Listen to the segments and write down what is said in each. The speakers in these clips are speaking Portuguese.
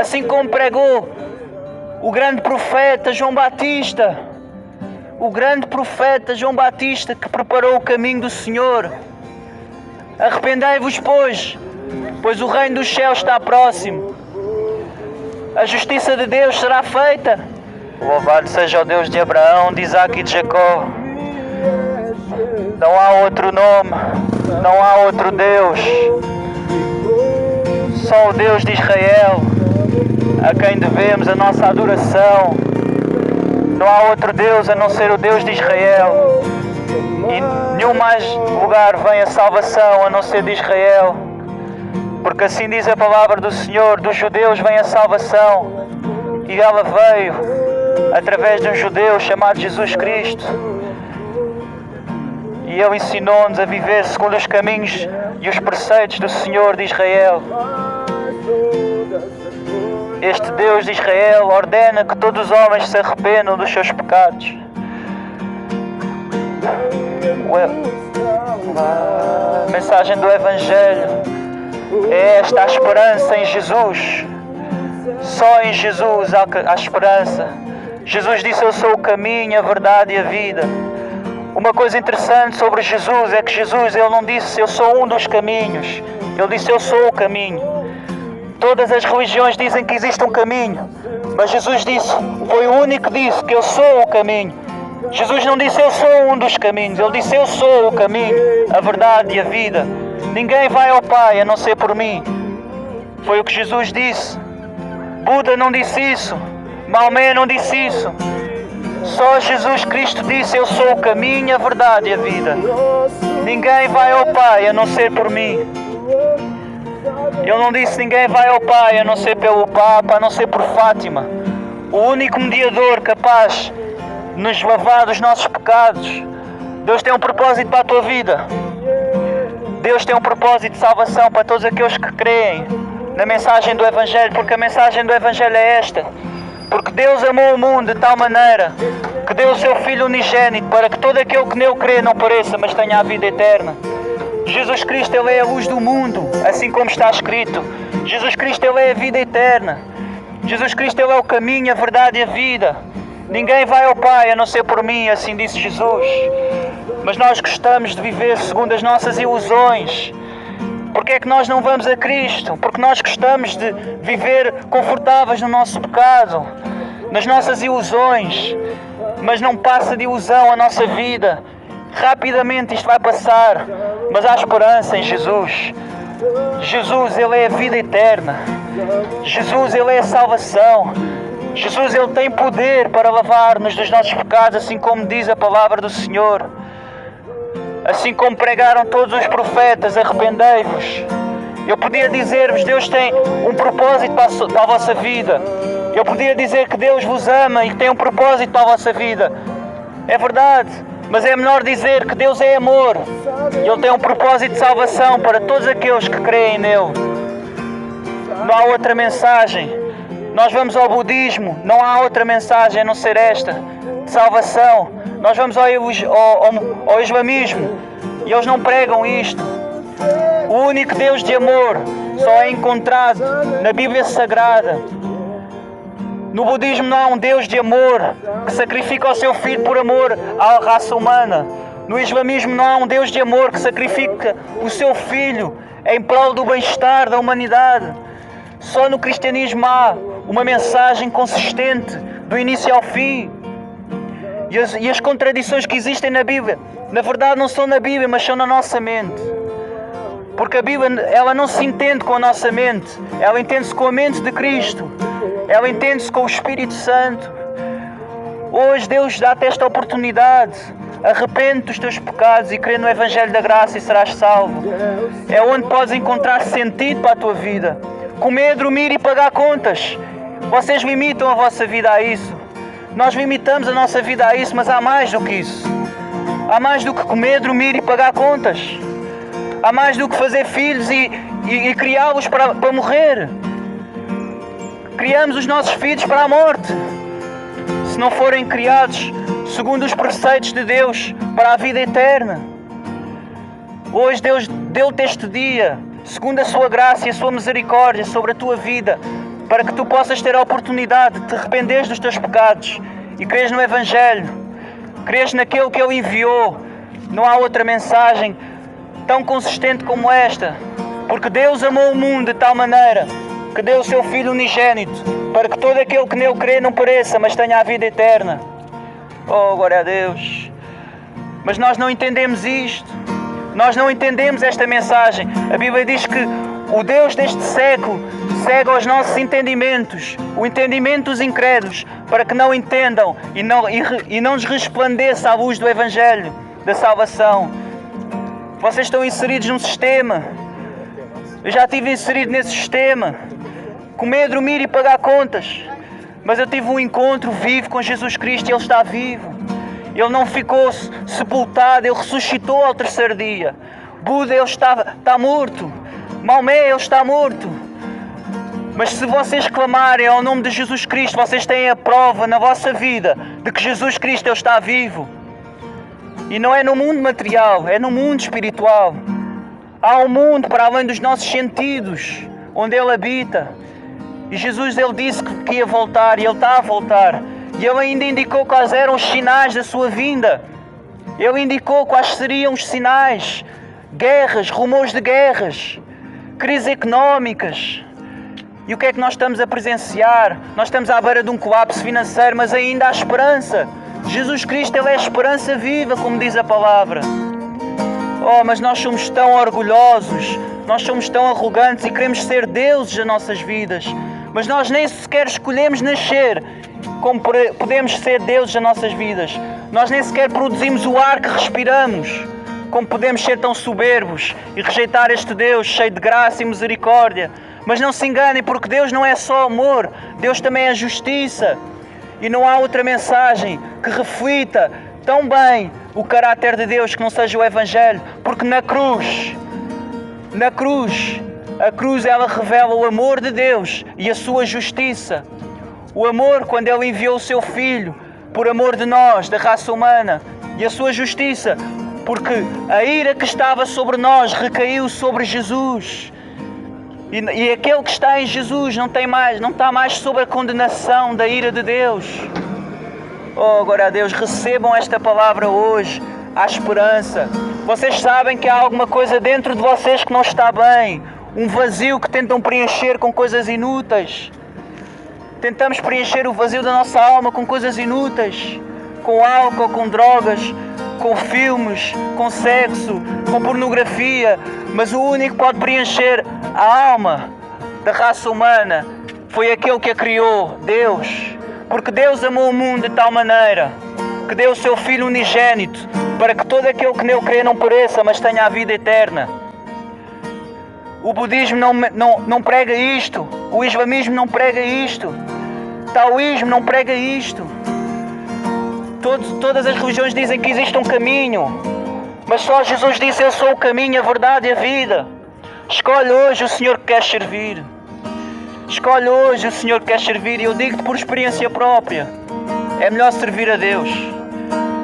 assim como pregou o grande profeta João Batista, o grande profeta João Batista que preparou o caminho do Senhor. Arrependei-vos, pois o reino dos céus está próximo. A justiça de Deus será feita. Louvado seja o Deus de Abraão, de Isaque e de Jacó. Não há outro nome, não há outro Deus. Só o Deus de Israel, a quem devemos a nossa adoração. Não há outro Deus a não ser o Deus de Israel. E nenhum mais lugar vem a salvação a não ser de Israel. Porque assim diz a palavra do Senhor, dos judeus vem a salvação. E ela veio através de um judeu chamado Jesus Cristo. E Ele ensinou-nos a viver segundo os caminhos e os preceitos do Senhor de Israel. Este Deus de Israel ordena que todos os homens se arrependam dos seus pecados. A mensagem do Evangelho é esta: a esperança em Jesus. Só em Jesus há esperança. Jesus disse: eu sou o caminho, a verdade e a vida. Uma coisa interessante sobre Jesus é que Jesus, Ele não disse eu sou um dos caminhos. Ele disse eu sou o caminho. Todas as religiões dizem que existe um caminho, mas Jesus disse, foi o único que disse que eu sou o caminho. Jesus não disse eu sou um dos caminhos, Ele disse eu sou o caminho, a verdade e a vida. Ninguém vai ao Pai a não ser por mim. Foi o que Jesus disse. Buda não disse isso, Maomé não disse isso. Só Jesus Cristo disse eu sou o caminho, a verdade e a vida. Ninguém vai ao Pai a não ser por mim. Ele não disse ninguém vai ao Pai a não ser pelo Papa, a não ser por Fátima. O único mediador capaz de nos lavar dos nossos pecados. Deus tem um propósito para a tua vida. Deus tem um propósito de salvação para todos aqueles que creem na mensagem do Evangelho, porque a mensagem do Evangelho é esta. Porque Deus amou o mundo de tal maneira que deu o seu Filho unigênito para que todo aquele que nele crê não pereça, mas tenha a vida eterna. Jesus Cristo, Ele é a luz do mundo, assim como está escrito. Jesus Cristo, Ele é a vida eterna. Jesus Cristo, Ele é o caminho, a verdade e a vida. Ninguém vai ao Pai a não ser por mim, assim disse Jesus. Mas nós gostamos de viver segundo as nossas ilusões. Porque é que nós não vamos a Cristo? Porque nós gostamos de viver confortáveis no nosso pecado, nas nossas ilusões. Mas não passa de ilusão a nossa vida. Rapidamente isto vai passar, mas há esperança em Jesus. Jesus, Ele é a vida eterna. Jesus, Ele é a salvação. Jesus, Ele tem poder para lavar-nos dos nossos pecados, assim como diz a palavra do Senhor. Assim como pregaram todos os profetas, arrependei-vos. Eu podia dizer-vos, Deus tem um propósito para a vossa vida. Eu podia dizer que Deus vos ama e que tem um propósito para a vossa vida. É verdade, mas é melhor dizer que Deus é amor. E Ele tem um propósito de salvação para todos aqueles que creem nele. Não há outra mensagem. Nós vamos ao budismo, não há outra mensagem a não ser esta, de salvação. Nós vamos ao islamismo e eles não pregam isto. O único Deus de amor só é encontrado na Bíblia Sagrada. No budismo não há um Deus de amor que sacrifica o seu filho por amor à raça humana. No islamismo não há um Deus de amor que sacrifica o seu filho em prol do bem-estar da humanidade. Só no cristianismo há uma mensagem consistente do início ao fim. E as contradições que existem na Bíblia, na verdade não são na Bíblia, mas são na nossa mente. Porque a Bíblia, ela não se entende com a nossa mente, ela entende-se com a mente de Cristo, ela entende-se com o Espírito Santo. Hoje Deus dá-te esta oportunidade. Arrepende-te dos teus pecados e crê no Evangelho da Graça e serás salvo. É onde podes encontrar sentido para a tua vida. Comer, dormir e pagar contas. Vocês limitam a vossa vida a isso. Nós limitamos a nossa vida a isso, mas há mais do que isso. Há mais do que comer, dormir e pagar contas. Há mais do que fazer filhos e criá-los para morrer. Criamos os nossos filhos para a morte. Se não forem criados segundo os preceitos de Deus para a vida eterna. Hoje Deus deu-te este dia, segundo a sua graça e a sua misericórdia sobre a tua vida, para que tu possas ter a oportunidade de te arrependeres dos teus pecados e creres no Evangelho, creres naquele que Ele enviou. Não há outra mensagem tão consistente como esta, porque Deus amou o mundo de tal maneira que deu o seu Filho unigênito, para que todo aquele que nele crê não pereça, mas tenha a vida eterna. Oh, glória a Deus! Mas nós não entendemos isto. Nós não entendemos esta mensagem. A Bíblia diz que o Deus deste século cega os nossos entendimentos, o entendimento dos incrédulos, para que não entendam e não lhes resplandeça a luz do Evangelho, da salvação. Vocês estão inseridos num sistema. Eu já estive inserido nesse sistema, comer, dormir e pagar contas. Mas eu tive um encontro vivo com Jesus Cristo e Ele está vivo. Ele não ficou sepultado, Ele ressuscitou ao terceiro dia. Buda, Ele está morto. Maomé, Ele está morto. Mas se vocês clamarem ao nome de Jesus Cristo, vocês têm a prova na vossa vida de que Jesus Cristo Ele está vivo. E não é no mundo material, é no mundo espiritual. Há um mundo para além dos nossos sentidos, onde Ele habita. E Jesus, Ele disse que ia voltar, e Ele está a voltar. E Ele ainda indicou quais eram os sinais da sua vinda. Ele indicou quais seriam os sinais. Guerras, rumores de guerras, crises económicas. E o que é que nós estamos a presenciar? Nós estamos à beira de um colapso financeiro, mas ainda há esperança. Jesus Cristo, Ele é a esperança viva, como diz a palavra. Oh, mas nós somos tão orgulhosos, nós somos tão arrogantes e queremos ser deuses das nossas vidas. Mas nós nem sequer escolhemos nascer como podemos ser deuses das nossas vidas. Nós nem sequer produzimos o ar que respiramos, como podemos ser tão soberbos e rejeitar este Deus cheio de graça e misericórdia. Mas não se enganem, porque Deus não é só amor, Deus também é justiça. E não há outra mensagem que reflita tão bem o caráter de Deus que não seja o Evangelho. Porque na cruz, a cruz ela revela o amor de Deus e a sua justiça. O amor quando Ele enviou o seu Filho por amor de nós, da raça humana, e a sua justiça porque a ira que estava sobre nós recaiu sobre Jesus. E aquele que está em Jesus não está mais sob a condenação da ira de Deus. Oh, glória a Deus, recebam esta palavra hoje, há esperança. Vocês sabem que há alguma coisa dentro de vocês que não está bem, um vazio que tentam preencher com coisas inúteis. Tentamos preencher o vazio da nossa alma com coisas inúteis, com álcool, com drogas, com filmes, com sexo, com pornografia. Mas o único que pode preencher a alma da raça humana foi aquele que a criou, Deus. Porque Deus amou o mundo de tal maneira que deu o seu Filho unigênito para que todo aquele que nele crê não pereça, mas tenha a vida eterna. O budismo não prega isto, o islamismo não prega isto, o taoísmo não prega isto. Todas as religiões dizem que existe um caminho, mas só Jesus disse: eu sou o caminho, a verdade e a vida. Escolhe hoje o Senhor que queres servir. Escolhe hoje o Senhor que queres servir, e eu digo-te por experiência própria, é melhor servir a Deus.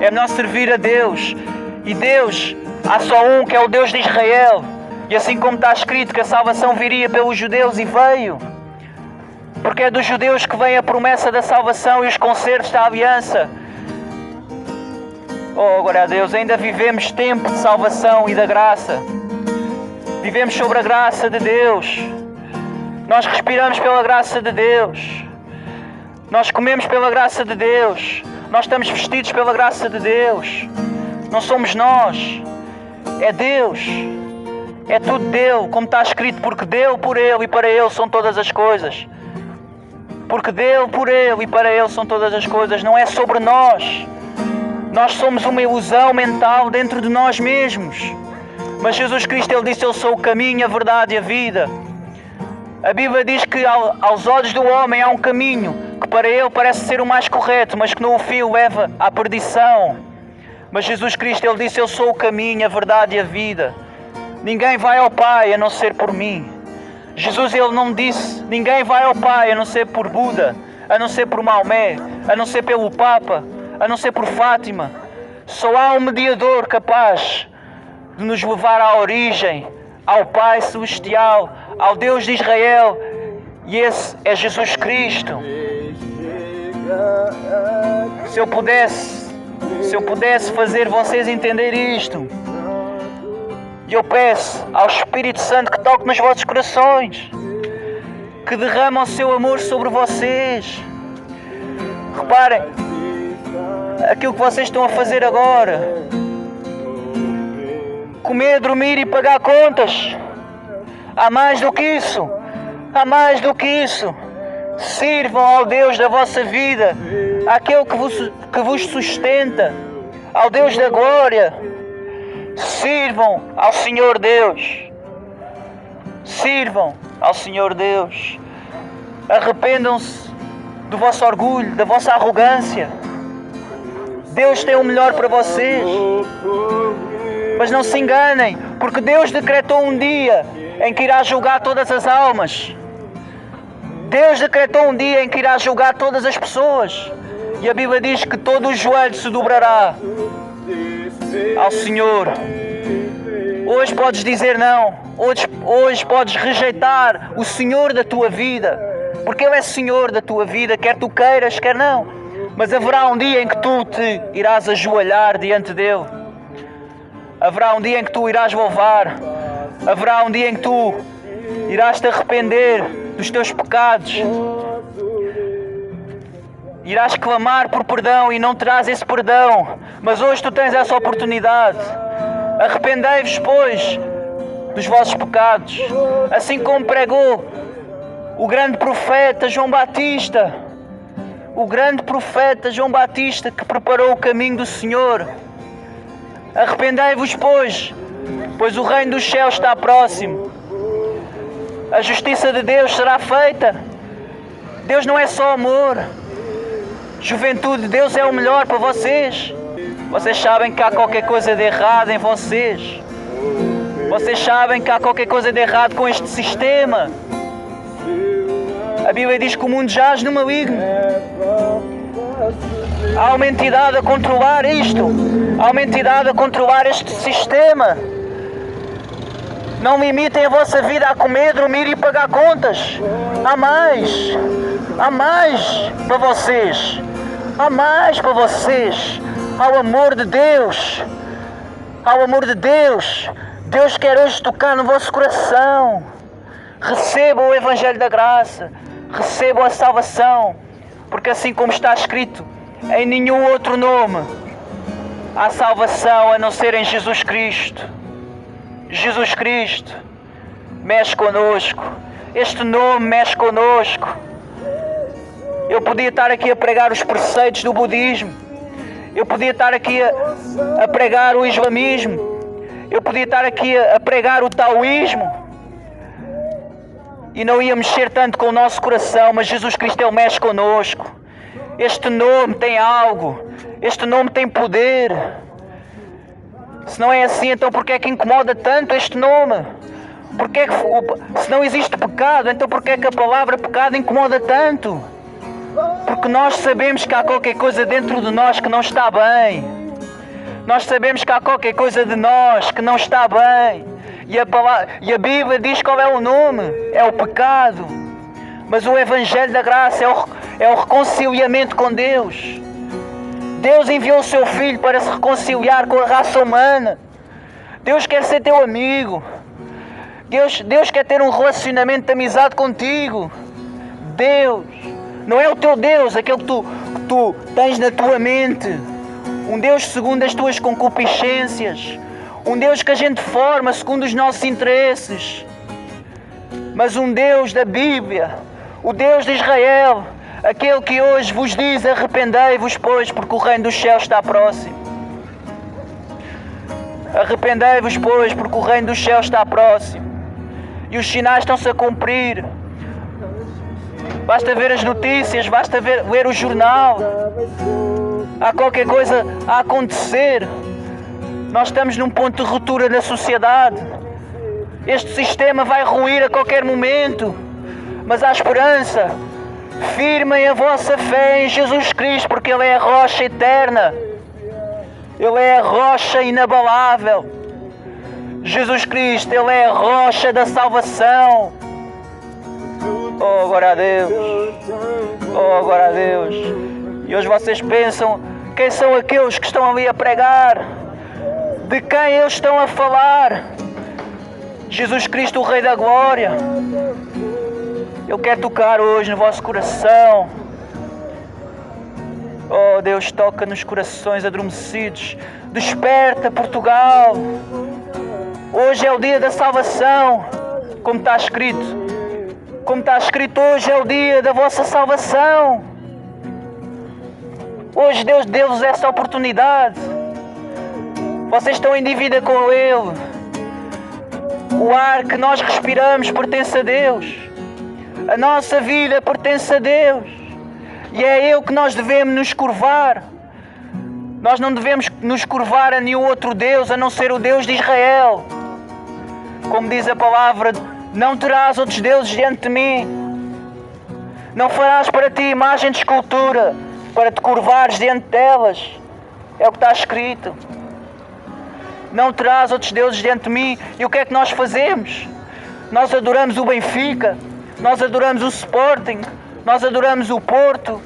É melhor servir a Deus. E Deus, há só um que é o Deus de Israel. E assim como está escrito que a salvação viria pelos judeus, e veio. Porque é dos judeus que vem a promessa da salvação e os concertos da aliança. Oh, glória a Deus, ainda vivemos tempo de salvação e da graça. Vivemos sobre a graça de Deus. Nós respiramos pela graça de Deus. Nós comemos pela graça de Deus. Nós estamos vestidos pela graça de Deus. Não somos nós. É Deus. É tudo dele, como está escrito, porque dele, por ele e para ele são todas as coisas. Porque dele, por ele e para ele são todas as coisas. Não é sobre nós. Nós somos uma ilusão mental dentro de nós mesmos. Mas Jesus Cristo, Ele disse: eu sou o caminho, a verdade e a vida. A Bíblia diz que aos olhos do homem há um caminho que para ele parece ser o mais correto, mas que no fim leva à perdição. Mas Jesus Cristo, Ele disse: eu sou o caminho, a verdade e a vida. Ninguém vai ao Pai a não ser por mim. Jesus, Ele não disse: ninguém vai ao Pai a não ser por Buda, a não ser por Maomé, a não ser pelo Papa, a não ser por Fátima. Só há um mediador capaz de nos levar à origem, ao Pai Celestial, ao Deus de Israel E esse é Jesus Cristo. Se eu pudesse fazer vocês entender isto, eu peço ao Espírito Santo que toque nos vossos corações, que derrama o seu amor sobre vocês. Reparem, aquilo que vocês estão a fazer agora: comer, dormir e pagar contas. Há mais do que isso. Há mais do que isso. Sirvam ao Deus da vossa vida, àquele que vos sustenta, ao Deus da glória. Sirvam ao Senhor Deus. Sirvam ao Senhor Deus. Arrependam-se do vosso orgulho, da vossa arrogância. Deus tem o melhor para vocês. Mas não se enganem, porque Deus decretou um dia em que irá julgar todas as almas. Deus decretou um dia em que irá julgar todas as pessoas. E a Bíblia diz que todo o joelho se dobrará ao Senhor. Hoje podes dizer não. Hoje podes rejeitar o Senhor da tua vida, porque Ele é Senhor da tua vida, quer tu queiras, quer não. Mas haverá um dia em que tu te irás ajoelhar diante dEle. Haverá um dia em que tu irás louvar. Haverá um dia em que tu irás te arrepender dos teus pecados. Irás clamar por perdão e não terás esse perdão. Mas hoje tu tens essa oportunidade. Arrependei-vos, pois, dos vossos pecados. Assim como pregou o grande profeta João Batista. O grande profeta João Batista, que preparou o caminho do Senhor. Arrependei-vos, pois o reino dos céus está próximo. A justiça de Deus será feita. Deus não é só amor. Juventude, Deus é o melhor para vocês. Vocês sabem que há qualquer coisa de errado em vocês. Vocês sabem que há qualquer coisa de errado com este sistema. A Bíblia diz que o mundo jaz no maligno. Há uma entidade a controlar isto. Há uma entidade a controlar este sistema. Não limitem a vossa vida a comer, dormir e pagar contas. Há mais. Há mais para vocês. Há mais para vocês. Há o amor de Deus. Há o amor de Deus. Deus quer hoje tocar no vosso coração. Recebam o Evangelho da Graça. Recebam a salvação. Porque assim como está escrito, em nenhum outro nome há salvação a não ser em Jesus Cristo. Jesus Cristo mexe connosco. Este nome mexe connosco. Eu podia estar aqui a pregar os preceitos do budismo. Eu podia estar aqui a pregar o islamismo. Eu podia estar aqui a pregar o taoísmo. E não ia mexer tanto com o nosso coração, mas Jesus Cristo, Ele mexe connosco. Este nome tem algo. Este nome tem poder. Se não é assim, então porquê é que incomoda tanto este nome? Porquê é que, se não existe pecado, então porquê é que a palavra pecado incomoda tanto? Porque nós sabemos que há qualquer coisa dentro de nós que não está bem. Nós sabemos que há qualquer coisa de nós que não está bem. E a Bíblia diz qual é o nome. É o pecado. Mas o Evangelho da Graça é o reconciliamento com Deus. Deus enviou o seu Filho para se reconciliar com a raça humana. Deus quer ser teu amigo. Deus quer ter um relacionamento de amizade contigo. Deus não é o teu Deus, aquele que tu tens na tua mente. Um Deus segundo as tuas concupiscências. Um Deus que a gente forma segundo os nossos interesses. Mas um Deus da Bíblia. O Deus de Israel. Aquele que hoje vos diz: arrependei-vos, pois, porque o reino dos céus está próximo. Arrependei-vos, pois, porque o reino dos céus está próximo. E os sinais estão-se a cumprir. Basta ver as notícias, basta ler o jornal. Há qualquer coisa a acontecer. Nós estamos num ponto de ruptura na sociedade. Este sistema vai ruir a qualquer momento. Mas há esperança. Firmem a vossa fé em Jesus Cristo, porque Ele é a rocha eterna. Ele é a rocha inabalável. Jesus Cristo, Ele é a rocha da salvação. Oh, glória a Deus. Oh, glória a Deus. E hoje vocês pensam, quem são aqueles que estão ali a pregar? De quem eles estão a falar? Jesus Cristo, o Rei da Glória. Eu quero tocar hoje no vosso coração. Oh, Deus, toca nos corações adormecidos. Desperta, Portugal. Hoje é o dia da salvação, como está escrito. Como está escrito, hoje é o dia da vossa salvação. Hoje Deus deu-vos essa oportunidade. Vocês estão em dívida com Ele. O ar que nós respiramos pertence a Deus. A nossa vida pertence a Deus. E é Ele que nós devemos nos curvar. Nós não devemos nos curvar a nenhum outro Deus, a não ser o Deus de Israel. Como diz a palavra, não terás outros deuses diante de mim. Não farás para ti imagem de escultura, para te curvares diante delas. É o que está escrito. Não terás outros deuses diante de mim. E o que é que nós fazemos? Nós adoramos o Benfica, nós adoramos o Sporting, nós adoramos o Porto,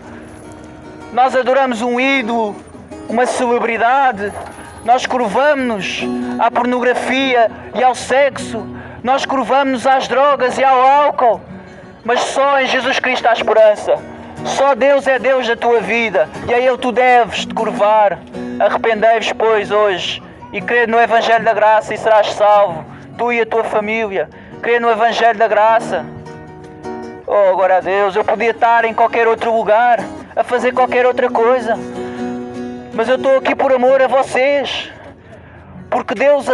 nós adoramos um ídolo, uma celebridade. Nós curvamos-nos à pornografia e ao sexo. Nós curvamos-nos às drogas e ao álcool. Mas só em Jesus Cristo há esperança. Só Deus é Deus da tua vida. E a Ele tu deves te curvar. Arrependei-vos, pois, hoje. E crê no Evangelho da Graça e serás salvo. Tu e a tua família. Crê no Evangelho da Graça. Oh, glória a Deus. Eu podia estar em qualquer outro lugar, a fazer qualquer outra coisa. Mas eu estou aqui por amor a vocês. Porque Deus,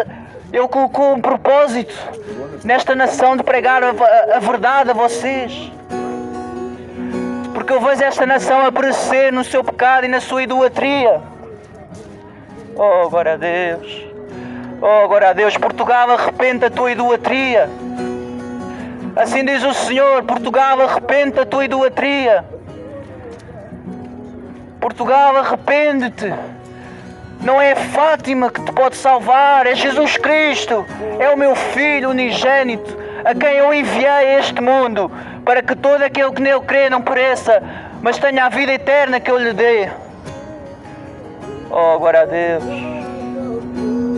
Ele colocou um propósito nesta nação de pregar a verdade a vocês. Porque eu vejo esta nação a perecer no seu pecado e na sua idolatria. Oh, glória a Deus. Oh, glória a Deus. Portugal, arrepende da tua idolatria. Assim diz o Senhor, Portugal, arrepende da tua idolatria. Portugal, arrepende-te. Não é Fátima que te pode salvar, é Jesus Cristo. É o meu Filho unigênito, a quem eu enviei a este mundo, para que todo aquele que nele crê não pereça, mas tenha a vida eterna que eu lhe dê. Oh, glória a Deus.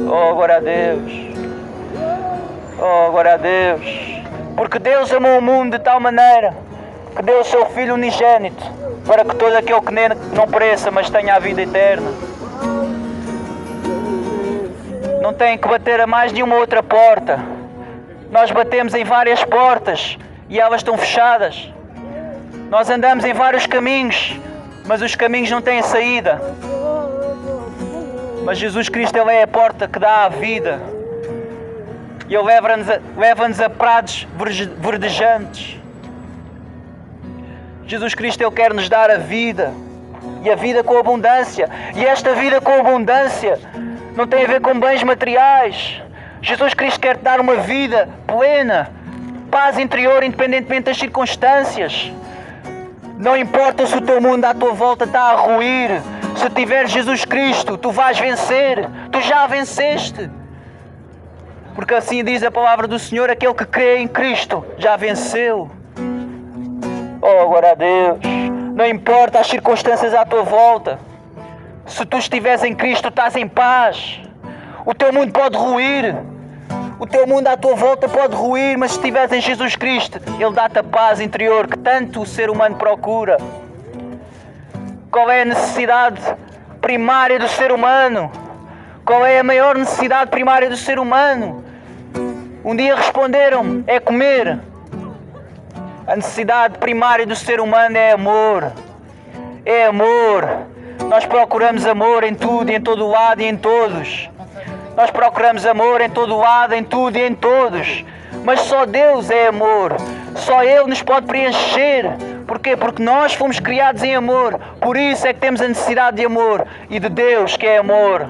Oh, glória a Deus. Oh, glória a Deus. Porque Deus amou o mundo de tal maneira que deu o seu Filho unigênito, para que todo aquele que nele não pereça, mas tenha a vida eterna. Não tem que bater a mais nenhuma outra porta. Nós batemos em várias portas e elas estão fechadas. Nós andamos em vários caminhos, mas os caminhos não têm saída. Mas Jesus Cristo, Ele é a porta que dá a vida. E Ele leva-nos a prados verdejantes. Jesus Cristo, Ele quer nos dar a vida. E a vida com abundância. E esta vida com abundância não tem a ver com bens materiais. Jesus Cristo quer te dar uma vida plena, paz interior, independentemente das circunstâncias. Não importa se o teu mundo à tua volta está a ruir. Se tiveres Jesus Cristo, tu vais vencer. Tu já venceste. Porque assim diz a palavra do Senhor, aquele que crê em Cristo já venceu. Oh, glória a Deus. Não importa as circunstâncias à tua volta. Se tu estiveres em Cristo, estás em paz. O teu mundo pode ruir. O teu mundo à tua volta pode ruir, mas se estiveres em Jesus Cristo, Ele dá-te a paz interior que tanto o ser humano procura. Qual é a necessidade primária do ser humano? Qual é a maior necessidade primária do ser humano? Um dia responderam-me, é comer. A necessidade primária do ser humano é amor. É amor. Nós procuramos amor em tudo e em todo lado e em todos. Nós procuramos amor em todo lado, em tudo e em todos. Mas só Deus é amor. Só Ele nos pode preencher. Porquê? Porque nós fomos criados em amor. Por isso é que temos a necessidade de amor. E de Deus, que é amor.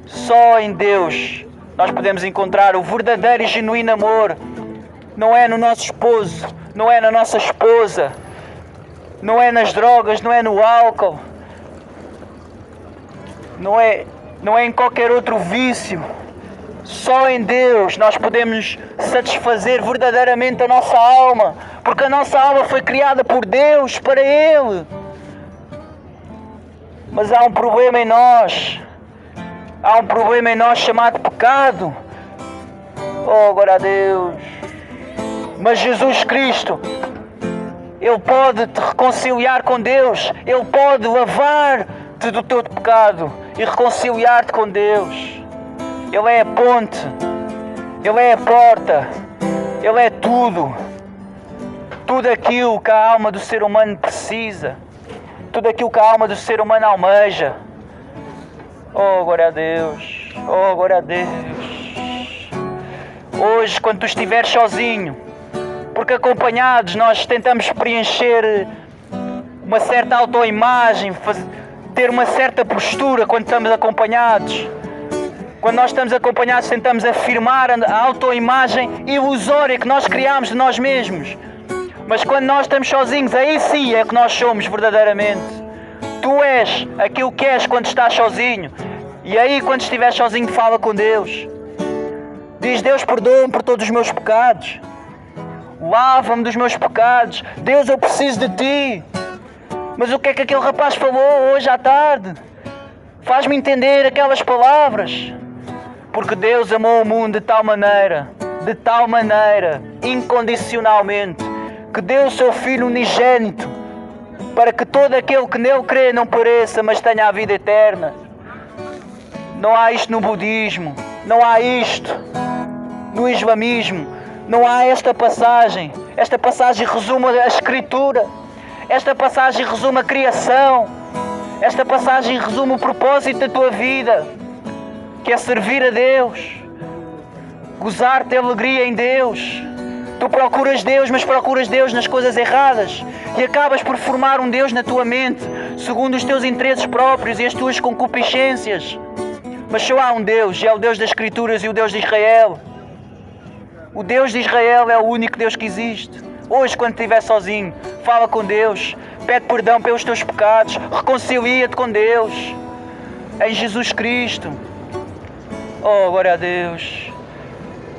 Só em Deus nós podemos encontrar o verdadeiro e genuíno amor. Não é no nosso esposo, não é na nossa esposa, não é nas drogas, não é no álcool, não é em qualquer outro vício. Só em Deus nós podemos satisfazer verdadeiramente a nossa alma, Porque a nossa alma foi criada por Deus, para Ele. Mas há um problema em nós. Há um problema em nós chamado pecado. Oh, glória a Deus. Mas Jesus Cristo, Ele pode te reconciliar com Deus. Ele pode lavar-te do teu pecado e reconciliar-te com Deus. Ele é a ponte. Ele é a porta. Ele é tudo. Tudo aquilo que a alma do ser humano precisa. Tudo aquilo que a alma do ser humano almeja. Oh, glória a Deus. Oh, glória a Deus. Hoje, quando tu estiveres sozinho, porque acompanhados nós tentamos preencher uma certa autoimagem, ter uma certa postura quando estamos acompanhados. Quando nós estamos acompanhados tentamos afirmar a autoimagem ilusória que nós criamos de nós mesmos. Mas quando nós estamos sozinhos, aí sim é que nós somos verdadeiramente. Tu és aquilo que és quando estás sozinho. E aí, quando estiveres sozinho, fala com Deus. Diz: Deus, perdoa-me por todos os meus pecados. Lava-me dos meus pecados. Deus, eu preciso de Ti. Mas o que é que aquele rapaz falou hoje à tarde? Faz-me entender aquelas palavras. Porque Deus amou o mundo de tal maneira, incondicionalmente, que deu o seu Filho unigênito, para que todo aquele que nele crê não pereça, mas tenha a vida eterna. Não há isto no budismo, não há isto no islamismo, não há esta passagem. Esta passagem resume a Escritura, esta passagem resume a criação, esta passagem resume o propósito da tua vida, que é servir a Deus, gozar-te a alegria em Deus. Tu procuras Deus, mas procuras Deus nas coisas erradas e acabas por formar um Deus na tua mente, segundo os teus interesses próprios e as tuas concupiscências. Mas só há um Deus, e é o Deus das Escrituras e o Deus de Israel. O Deus de Israel é o único Deus que existe. Hoje, quando estiver sozinho, fala com Deus, pede perdão pelos teus pecados, reconcilia-te com Deus, em Jesus Cristo. Oh, glória a Deus.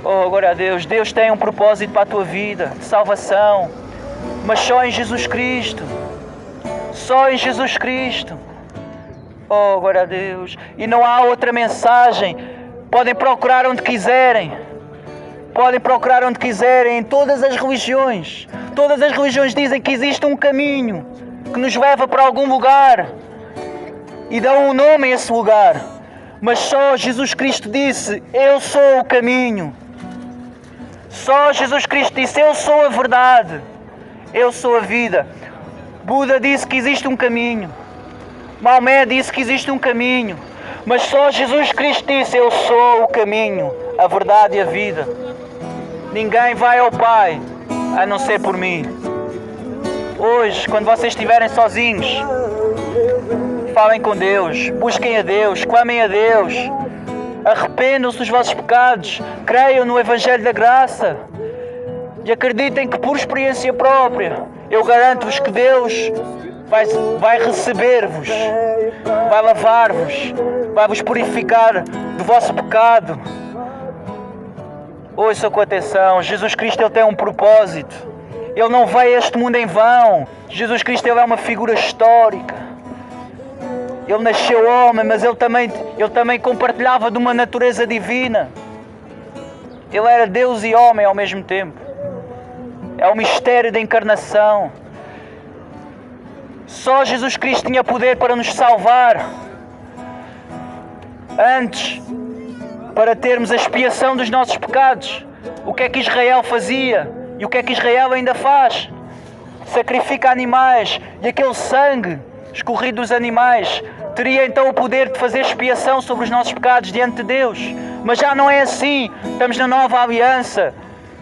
Oh, glória a Deus. Deus tem um propósito para a tua vida, de salvação, mas só em Jesus Cristo. Só em Jesus Cristo. Oh, glória a Deus. E não há outra mensagem. Podem procurar onde quiserem. Podem procurar onde quiserem, em todas as religiões. Todas as religiões dizem que existe um caminho que nos leva para algum lugar e dão um nome a esse lugar. Mas só Jesus Cristo disse: eu sou o caminho. Só Jesus Cristo disse: eu sou a verdade, eu sou a vida. Buda disse que existe um caminho. Maomé disse que existe um caminho. Mas só Jesus Cristo disse: eu sou o caminho, a verdade e a vida. Ninguém vai ao Pai a não ser por mim. Hoje, quando vocês estiverem sozinhos, falem com Deus, busquem a Deus, clamem a Deus, arrependam-se dos vossos pecados, creiam no Evangelho da Graça e acreditem que, por experiência própria, eu garanto-vos que Deus vai receber-vos, vai lavar-vos, vai vos purificar do vosso pecado. Ouçam com atenção, Jesus Cristo, Ele tem um propósito. Ele não veio a este mundo em vão. Jesus Cristo, Ele é uma figura histórica. Ele nasceu homem, mas ele também compartilhava de uma natureza divina. Ele era Deus e homem ao mesmo tempo. É o mistério da encarnação. Só Jesus Cristo tinha poder para nos salvar. Antes, para termos a expiação dos nossos pecados. O que é que Israel fazia? E o que é que Israel ainda faz? Sacrifica animais, e aquele sangue escorrido dos animais teria então o poder de fazer expiação sobre os nossos pecados diante de Deus. Mas já não é assim. Estamos na nova aliança.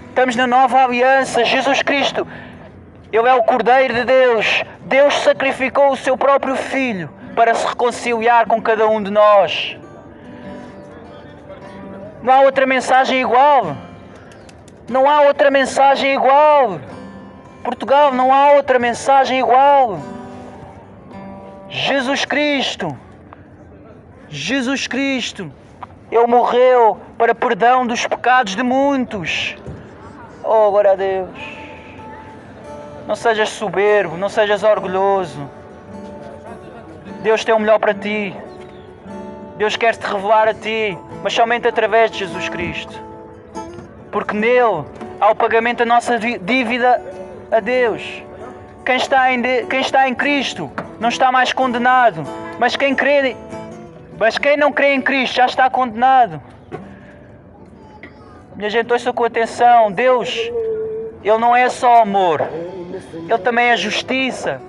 Estamos na nova aliança. Jesus Cristo, Ele é o Cordeiro de Deus. Deus sacrificou o seu próprio Filho para se reconciliar com cada um de nós. Não há outra mensagem igual. Não há outra mensagem igual. Portugal, não há outra mensagem igual. Jesus Cristo, Ele morreu para perdão dos pecados de muitos. Oh, glória a Deus. Não sejas soberbo, não sejas orgulhoso. Deus tem o melhor para ti. Deus quer te revelar a ti, mas somente através de Jesus Cristo. Porque nele há o pagamento da nossa dívida a Deus. Quem está em Cristo não está mais condenado, mas quem não crê em Cristo já está condenado. Minha gente, ouça com atenção. Deus, Ele não é só amor, Ele também é justiça.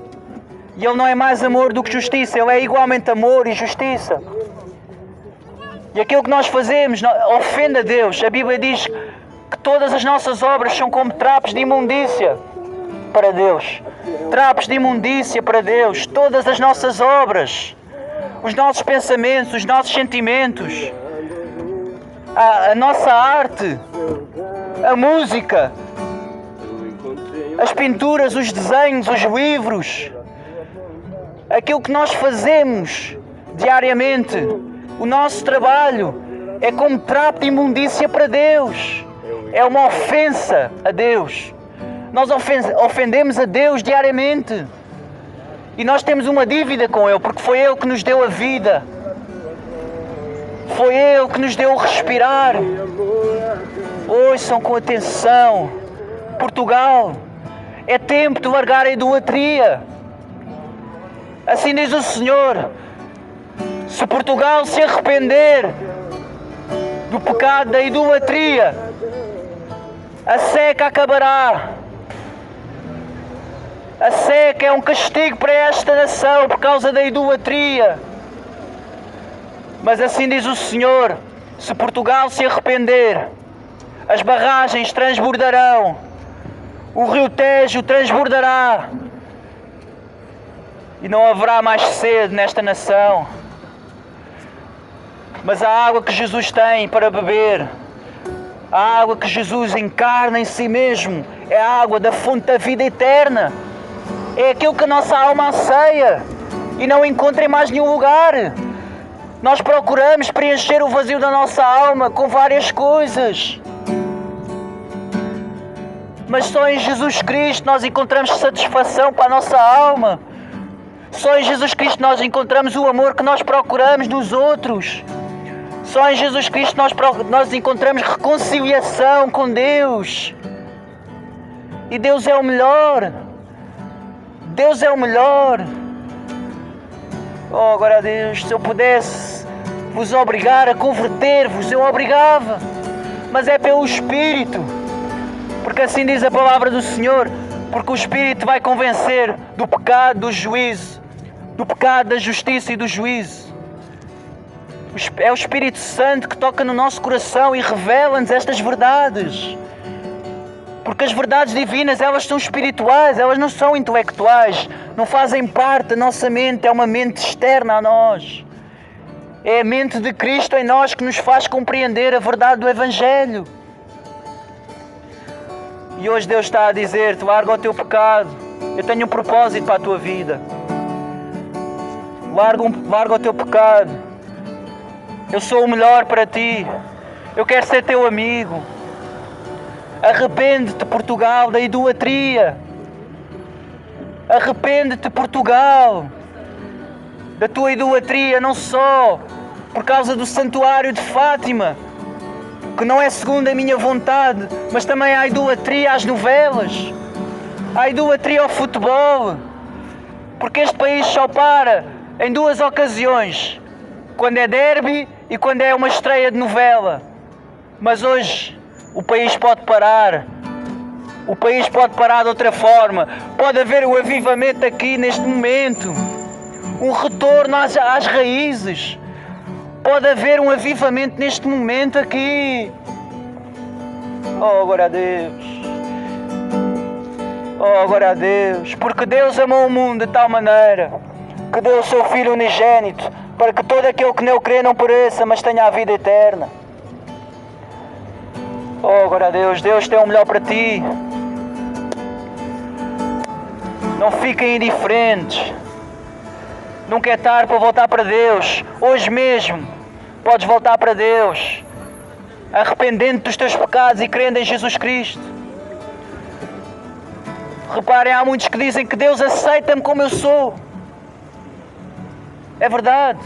E Ele não é mais amor do que justiça, Ele é igualmente amor e justiça. E aquilo que nós fazemos ofende a Deus. A Bíblia diz que todas as nossas obras são como trapos de imundícia para Deus. Trapos de imundícia para Deus. Todas as nossas obras, os nossos pensamentos, os nossos sentimentos, a nossa arte, a música, as pinturas, os desenhos, os livros, aquilo que nós fazemos diariamente, o nosso trabalho, é como trapo de imundícia para Deus. É uma ofensa a Deus. Nós ofendemos a Deus diariamente. E nós temos uma dívida com Ele, porque foi Ele que nos deu a vida. Foi Ele que nos deu o respirar. Ouçam com atenção. Portugal, é tempo de largar a idolatria. Assim diz o Senhor. Se Portugal se arrepender do pecado da idolatria, a seca acabará. A seca é um castigo para esta nação por causa da idolatria. Mas assim diz o Senhor, se Portugal se arrepender, as barragens transbordarão, o rio Tejo transbordará e não haverá mais sede nesta nação. Mas a água que Jesus tem para beber, a água que Jesus encarna em si mesmo, é a água da fonte da vida eterna. É aquilo que a nossa alma anseia e não encontra em mais nenhum lugar. Nós procuramos preencher o vazio da nossa alma com várias coisas. Mas só em Jesus Cristo nós encontramos satisfação para a nossa alma. Só em Jesus Cristo nós encontramos o amor que nós procuramos nos outros. Só em Jesus Cristo nós encontramos reconciliação com Deus. E Deus é o melhor. Deus é o melhor. Oh, agora Deus, se eu pudesse vos obrigar a converter-vos, eu obrigava. Mas é pelo Espírito. Porque assim diz a palavra do Senhor. Porque o Espírito vai convencer do pecado, do juízo, do pecado, da justiça e do juízo. É o Espírito Santo que toca no nosso coração e revela-nos estas verdades. Porque as verdades divinas, elas são espirituais, elas não são intelectuais, não fazem parte da nossa mente, é uma mente externa a nós. É a mente de Cristo em nós que nos faz compreender a verdade do Evangelho. E hoje Deus está a dizer-te, larga o teu pecado, eu tenho um propósito para a tua vida. Larga o teu pecado, eu sou o melhor para ti, eu quero ser teu amigo. Arrepende-te, Portugal, da idolatria. Arrepende-te, Portugal, da tua idolatria, não só por causa do santuário de Fátima, que não é segundo a minha vontade, mas também há idolatria às novelas, há idolatria ao futebol, porque este país só para em duas ocasiões, quando é derby e quando é uma estreia de novela. Mas hoje o país pode parar. O país pode parar de outra forma. Pode haver um avivamento aqui neste momento. Um retorno às raízes. Pode haver um avivamento neste momento aqui. Oh, glória a Deus. Oh, glória a Deus. Porque Deus amou o mundo de tal maneira que deu o seu Filho unigênito para que todo aquele que nele crê não pereça, mas tenha a vida eterna. Oh, glória a Deus. Deus tem o melhor para ti. Não fiquem indiferentes. Nunca é tarde para voltar para Deus. Hoje mesmo podes voltar para Deus, arrependendo dos teus pecados e crendo em Jesus Cristo. Reparem, há muitos que dizem que Deus aceita-me como eu sou. É verdade.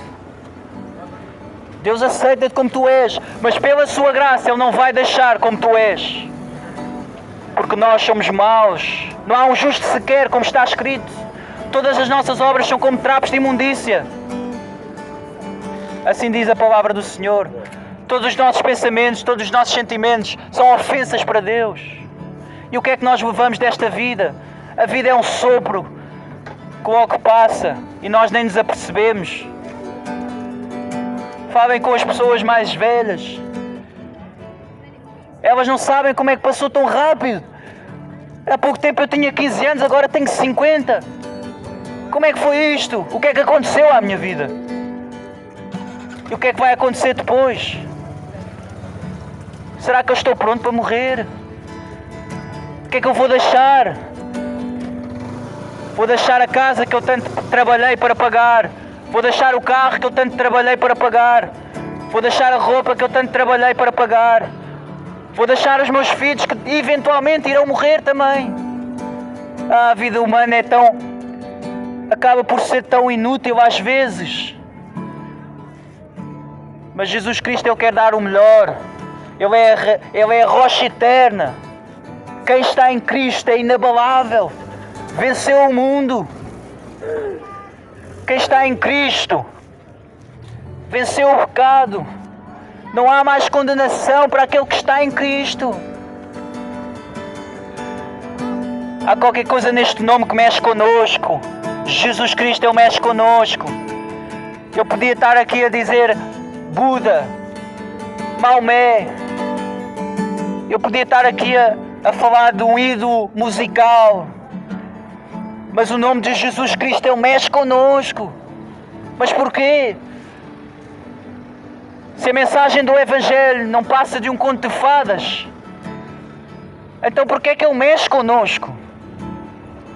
Deus aceita-te como tu és, mas pela sua graça Ele não vai deixar como tu és. Porque nós somos maus. Não há um justo sequer, como está escrito. Todas as nossas obras são como trapos de imundícia. Assim diz a palavra do Senhor. Todos os nossos pensamentos, todos os nossos sentimentos são ofensas para Deus. E o que é que nós levamos desta vida? A vida é um sopro que logo passa e nós nem nos apercebemos. Falem com as pessoas mais velhas. Elas não sabem como é que passou tão rápido. Há pouco tempo eu tinha 15 anos, agora tenho 50. Como é que foi isto? O que é que aconteceu à minha vida? E o que é que vai acontecer depois? Será que eu estou pronto para morrer? O que é que eu vou deixar? Vou deixar a casa que eu tanto trabalhei para pagar. Vou deixar o carro que eu tanto trabalhei para pagar. Vou deixar a roupa que eu tanto trabalhei para pagar. Vou deixar os meus filhos que eventualmente irão morrer também. A vida humana é tão... acaba por ser tão inútil às vezes. Mas Jesus Cristo, Ele quer dar o melhor. Ele é a rocha eterna. Quem está em Cristo é inabalável. Venceu o mundo. Quem está em Cristo venceu o pecado. Não há mais condenação para aquele que está em Cristo. Há qualquer coisa neste nome que mexe connosco. Jesus Cristo, Ele mexe connosco. Eu podia estar aqui a dizer Buda, Maomé. Eu podia estar aqui a falar de um ídolo musical. Mas o nome de Jesus Cristo, Ele mexe connosco. Mas porquê? Se a mensagem do Evangelho não passa de um conto de fadas, então porquê é que Ele mexe connosco?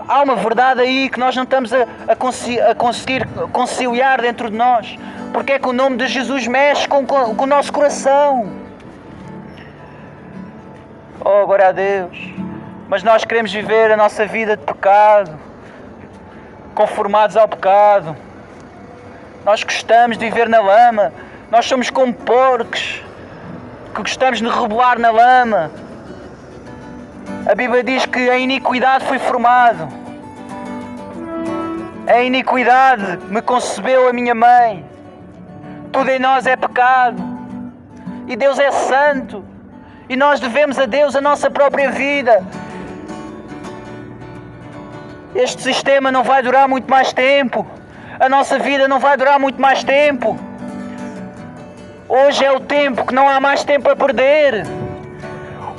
Há uma verdade aí que nós não estamos a conseguir conciliar dentro de nós. Porquê é que o nome de Jesus mexe com o nosso coração? Oh, glória a Deus! Mas nós queremos viver a nossa vida de pecado, conformados ao pecado. Nós gostamos de viver na lama. Nós somos como porcos que gostamos de rebolar na lama. A Bíblia diz que a iniquidade foi formado. A iniquidade me concebeu a minha mãe. Tudo em nós é pecado. E Deus é santo. E nós devemos a Deus a nossa própria vida. Este sistema não vai durar muito mais tempo. A nossa vida não vai durar muito mais tempo. Hoje é o tempo que não há mais tempo a perder.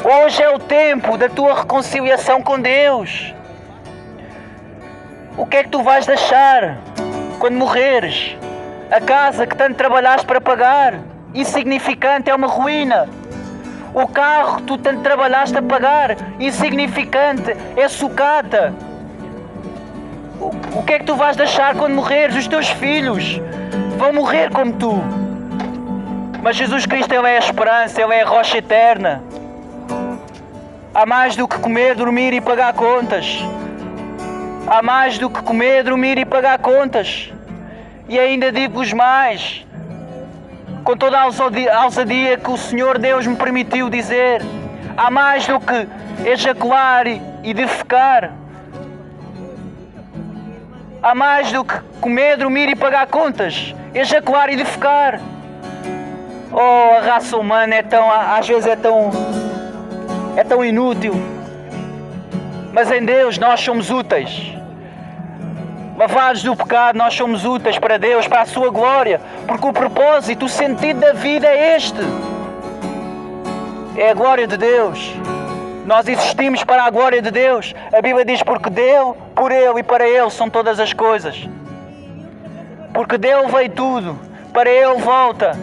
Hoje é o tempo da tua reconciliação com Deus. O que é que tu vais deixar quando morreres? A casa que tanto trabalhaste para pagar, insignificante, é uma ruína. O carro que tu tanto trabalhaste a pagar, insignificante, é sucata. O que é que tu vais deixar quando morreres? Os teus filhos vão morrer como tu. Mas Jesus Cristo, Ele é a esperança, Ele é a rocha eterna. Há mais do que comer, dormir e pagar contas. Há mais do que comer, dormir e pagar contas. E ainda digo-vos mais, com toda a ousadia que o Senhor Deus me permitiu dizer, há mais do que ejacular e defecar. Há mais do que comer, dormir e pagar contas. Ejacular e defecar. Oh, a raça humana às vezes é tão inútil. Mas em Deus nós somos úteis. Lavados do pecado, nós somos úteis para Deus, para a sua glória. Porque o propósito, o sentido da vida é este. É a glória de Deus. Nós existimos para a glória de Deus. A Bíblia diz, porque dele, por Ele e para Ele são todas as coisas. Porque dele veio tudo, para Ele volta.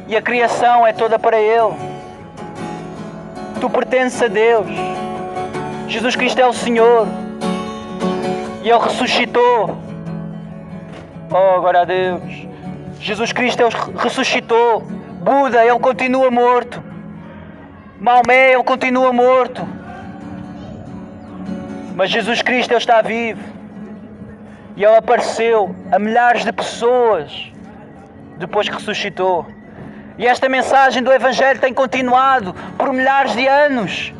E a criação é toda para Ele. Tu pertences a Deus. Jesus Cristo é o Senhor. E Ele ressuscitou. Oh, glória a Deus. Jesus Cristo, Ele ressuscitou. Buda, Ele continua morto. Maomé, Ele continua morto. Mas Jesus Cristo, Ele está vivo. E Ele apareceu a milhares de pessoas depois que ressuscitou. E esta mensagem do Evangelho tem continuado por milhares de anos.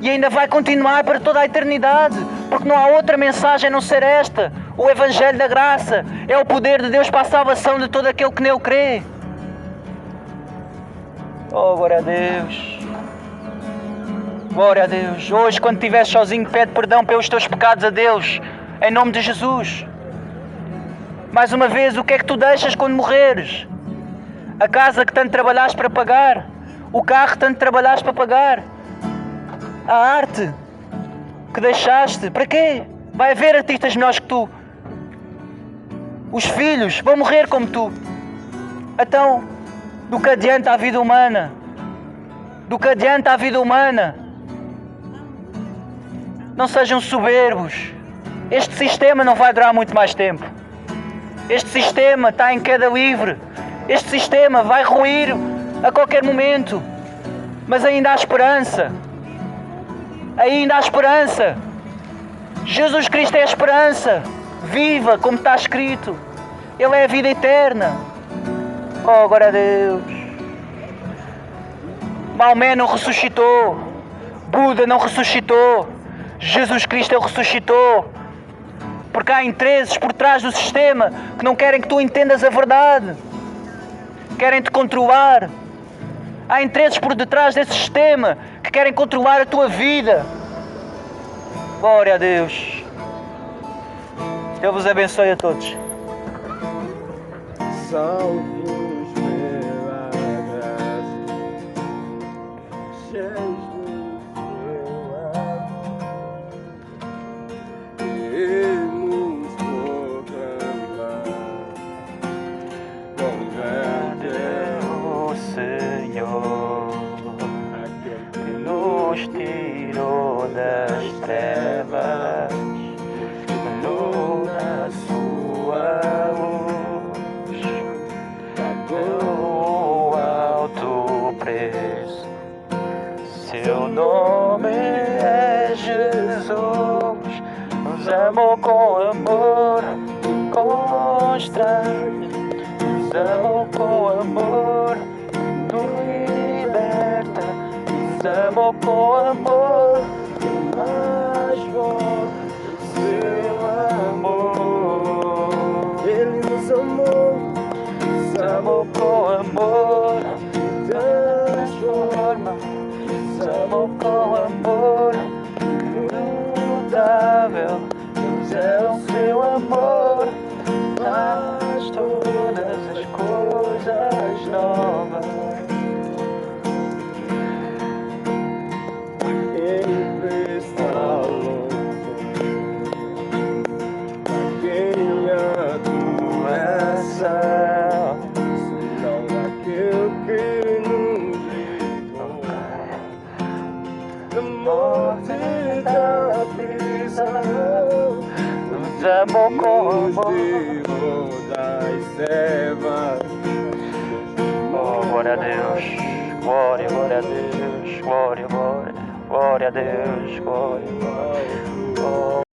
E ainda vai continuar para toda a eternidade. Porque não há outra mensagem a não ser esta. O Evangelho da Graça é o poder de Deus para a salvação de todo aquele que nele crê. Oh, glória a Deus. Glória a Deus. Hoje, quando estiveres sozinho, pede perdão pelos teus pecados a Deus. Em nome de Jesus. Mais uma vez, o que é que tu deixas quando morreres? A casa que tanto trabalhaste para pagar? O carro que tanto trabalhaste para pagar? A arte que deixaste? Para quê? Vai haver artistas melhores que tu. Os filhos vão morrer como tu. Então, do que adianta a vida humana? Do que adianta a vida humana? Não sejam soberbos. Este sistema não vai durar muito mais tempo. Este sistema está em queda livre. Este sistema vai ruir a qualquer momento. Mas ainda há esperança. Ainda há esperança. Jesus Cristo é a esperança. Viva, como está escrito. Ele é a vida eterna. Oh, glória a Deus. Maomé não ressuscitou. Buda não ressuscitou. Jesus Cristo, Ele ressuscitou. Porque há interesses por trás do sistema que não querem que tu entendas a verdade. Querem te controlar. Há interesses por detrás desse sistema que querem controlar a tua vida. Glória a Deus. Deus vos abençoe a todos. Salve-nos pela graça, cheios do teu amor, queremos proclamar quão grande é O Senhor que nos tirou das trevas, iluminou na sua luz, pagou alto preço. Seu nome é Jesus, nos amou com amor constante, nos amou com amor, nos liberta, nos amou com amor, mas seu amor. Ele nos amou, Nos amou com amor, transforma, nos amou com amor, imutável, Deus é o seu amor, faz todas as coisas novas. Ele está louco, quem Adoração, não aquele que nos livrou da morte e da prisão, nos amou com nos amor. livrou das trevas. Oh, glória a Deus, glória, glória a Deus, glória, glória, glória a Deus, glória, glória. Oh.